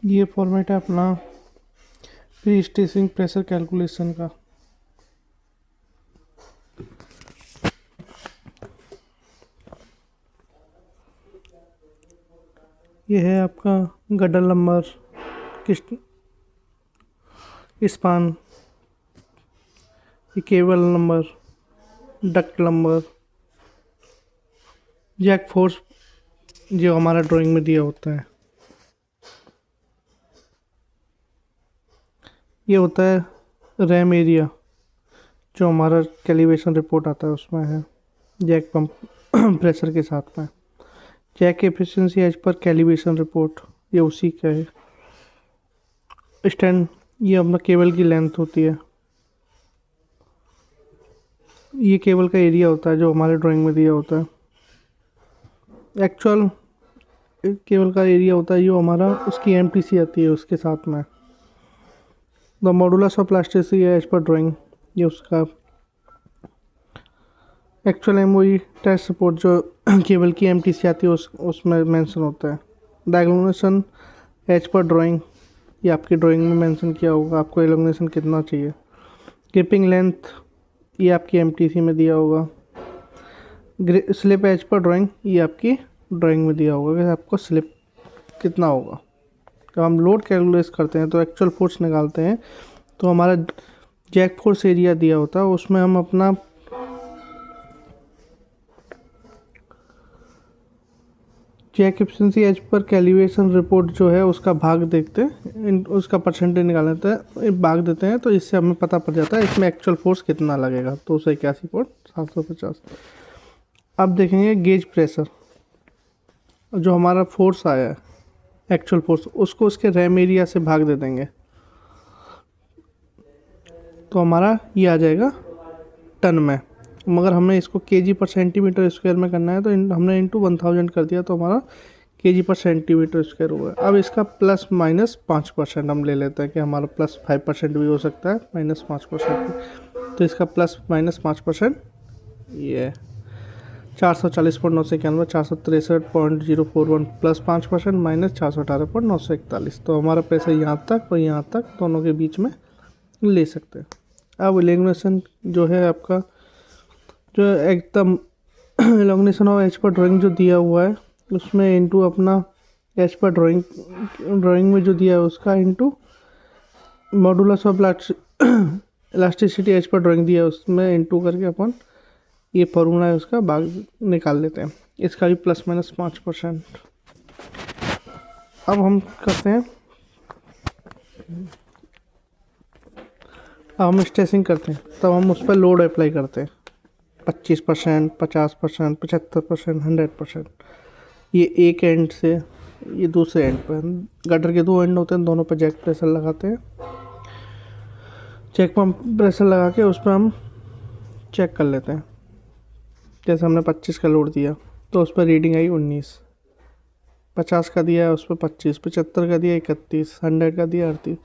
ये फॉर्मेट है अपना प्री स्ट्रेसिंग प्रेशर कैलकुलेशन का। ये है आपका गडर नंबर, किस्ट स्पान, ये cable number, duct number, jack force जो हमारा ड्राइंग में दिया होता है। ये होता है रैम एरिया जो हमारा कैलिब्रेशन रिपोर्ट आता है उसमें है, जैक पंप प्रेशर के साथ में। Jack efficiency as per calibration report, ये उसी का है। स्टैंड, ये अपना केबल की लेंथ होती है। ये केबल का एरिया होता है जो हमारे ड्राइंग में दिया होता है। एक्चुअल केबल का एरिया होता है जो हमारा उसकी एमटीसी आती है उसके साथ में। The modulus of plasticity as per drawing, ये उसका एक्चुअल एमओई टेस्ट रिपोर्ट जो केबल की एमटीसी आती है उसमें मेंशन होता है। The elimination as per drawing, ये आपकी ड्राइंग में मेंशन किया होगा आपको एलुमिनेशन कितना चाहिए। कीपिंग लेंथ, ये आपकी एमटीसी में दिया होगा। स्लिप एज पर ड्राइंग, ये आपकी ड्राइंग में दिया होगा कि आपको स्लिप कितना होगा। जब हम लोड कैलकुलेट करते हैं तो एक्चुअल फोर्स निकालते हैं तो हमारा जैक फोर्स एरिया दिया होता है, उसमें हम अपना jack efficiency as per calibration report जो है उसका भाग देखते हैं, उसका परसेंटेज निकाल लेते हैं, भाग देते हैं, तो इससे हमें पता पड़ जाता है इसमें एक्चुअल फोर्स कितना लगेगा। 281.750। अब देखेंगे गेज प्रेशर, जो हमारा फोर्स आया है एक्चुअल फोर्स, उसको उसके रैम एरिया से भाग दे देंगे तो हमारा ये आ जाएगा टन में। मगर हमें इसको केजी पर सेंटीमीटर स्क्वायर में करना है तो हमने इंटू 1000 कर दिया तो हमारा केजी पर सेंटीमीटर स्क्वायर हुआ। अब इसका प्लस माइनस 5% हम ले लेते हैं कि हमारा प्लस 5% भी हो सकता है, माइनस 5% भी। तो इसका प्लस माइनस 5% ये 440.991, 463.041 प्लस 5% माइनस 418.941। तो हमारा पैसा यहाँ तक और यहाँ तक दोनों के बीच में ले सकते हैं। अब एलिमिनेशन जो है आपका, जो एकदम elimination of as per drawing जो दिया हुआ है उसमें इंटू अपना एज पर ड्राइंग में जो दिया है उसका into modulus of elasticity as per drawing दिया है उसमें इंटू करके अपन ये फॉर्मूला है उसका भाग निकाल लेते हैं। इसका भी प्लस माइनस 5%। अब हम करते हैं, अब हम स्ट्रेसिंग करते हैं तब हम उस पर लोड अप्लाई करते हैं 25%, 50%, 75%, 100%। ये एक एंड से ये दूसरे एंड पर, गटर के 2 एंड होते हैं, दोनों पर जैक प्रेशर लगाते हैं। जैक पंप प्रेशर लगा के उस पर हम चेक कर लेते हैं। जैसे हमने 25 का लोड दिया तो उस पर रीडिंग आई 19, 50 का दिया है उस पर 25, 75 का दिया 31, 100 का दिया 38।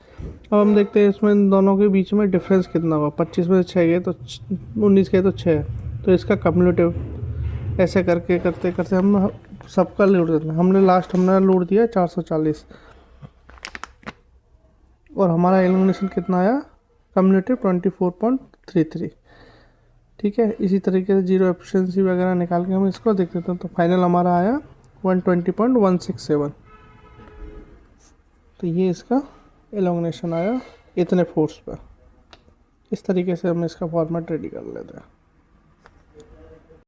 अब हम देखते हैं इसमें दोनों के बीच में डिफरेंस कितना हुआ। 25 में से 6 गए तो 19 गए तो 6, तो इसका कम्युलेटिव ऐसे करके करते करते हम सबका लोड देते हैं। हमने लोड दिया 440 और हमारा एलिमिनेशन कितना आया कम्युलेटिव 24.33। ठीक है, इसी तरीके से जीरो एफिशिएंसी वगैरह निकाल के हम इसको देख लेते हैं तो फाइनल हमारा आया 120.167। तो ये इसका एलिमिनेशन आया इतने फोर्स पर। इस तरीके से हम इसका फॉर्मेट रेडी कर लेते हैं।